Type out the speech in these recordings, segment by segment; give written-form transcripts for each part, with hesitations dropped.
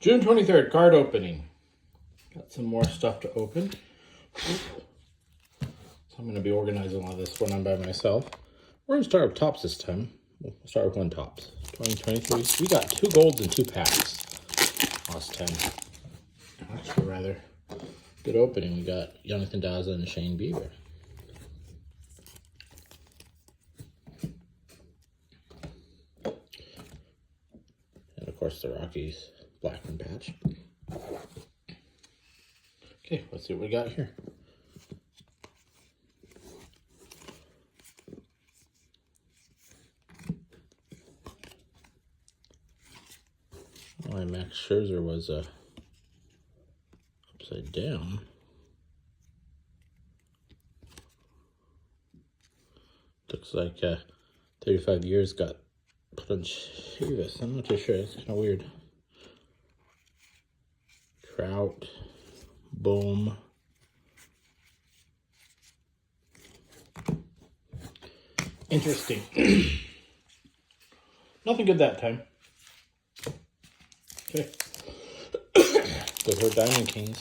June 23rd, card opening. Got some more stuff to open. So I'm going to be organizing all this when I'm by myself. We're going to start with tops this time. We'll start with one tops. 2023. We got 2 golds and 2 packs. Last time. Actually, rather good opening. We got Jonathan Daza and Shane Bieber. And of course the Rockies Blackman patch. Okay, let's see what we got here. Oh, Max Scherzer was upside down. Looks like 35 years got put on Chivas. I'm not too sure. It's kind of weird. Trout. Boom. Interesting. Nothing good that time. Okay. Those are Diamond Kings.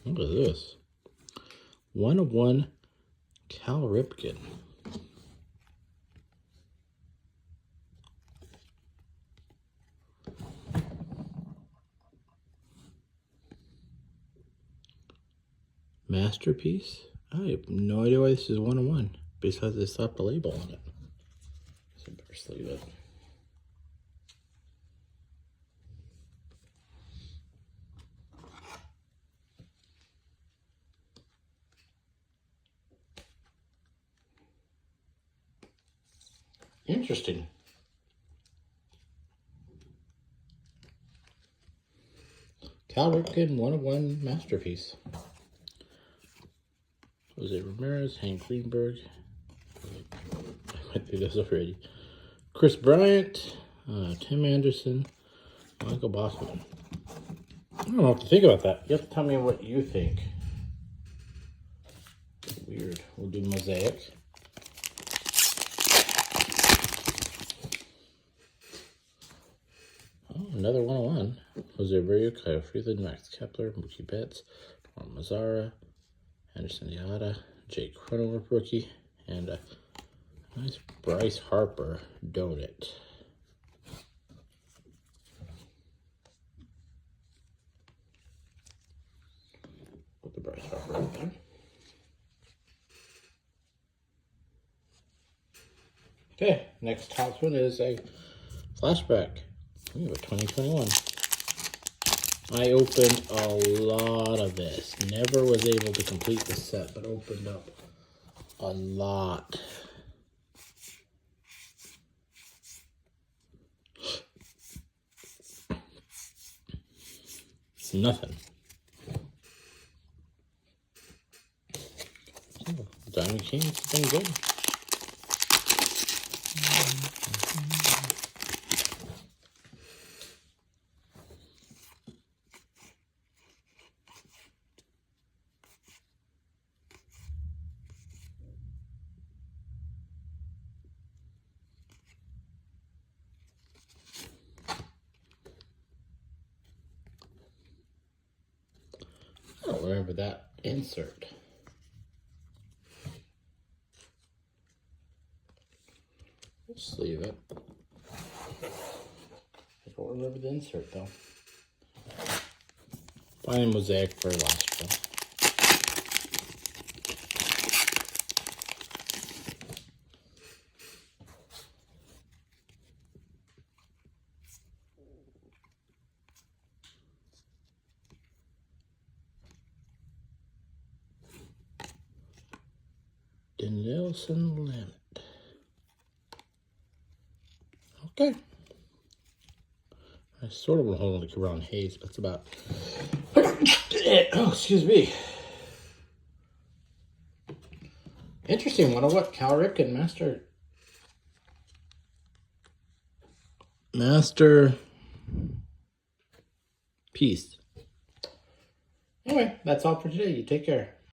Look at this. 1/1 Cal Ripken. Masterpiece? I have no idea why this is 1/1. Besides they slapped a label on it. So I better sleeve it. Interesting. Cal Ripken 1/1 Masterpiece. Jose Ramirez, Hank Greenberg. I went through this already. Chris Bryant, Tim Anderson, Michael Bosman. I don't know what to think about that. You have to tell me what you think. Weird. We'll do Mosaic. Oh, another 1/1. Jose Abreu, Kyle Freeland, Max Kepler, Mookie Betts, Norm Mazzara, Anderson Yada, Jake Cronenworth rookie, and a nice Bryce Harper donut. Put the Bryce Harper in there. Okay, next top one is a flashback. Ooh, 2021. I opened a lot of this. Never was able to complete the set, but opened up a lot. It's nothing. Oh, Diamond Kings has been good. I don't remember that insert. We'll sleeve it. I don't remember the insert though. Fine Mosaic for last one. Nelson Lamet. Okay. I sort of want to hold on to Keron Hayes, but it's about... Oh, excuse me. Interesting. Wonder what Cal Ripken Master Piece. Anyway, that's all for today. You take care.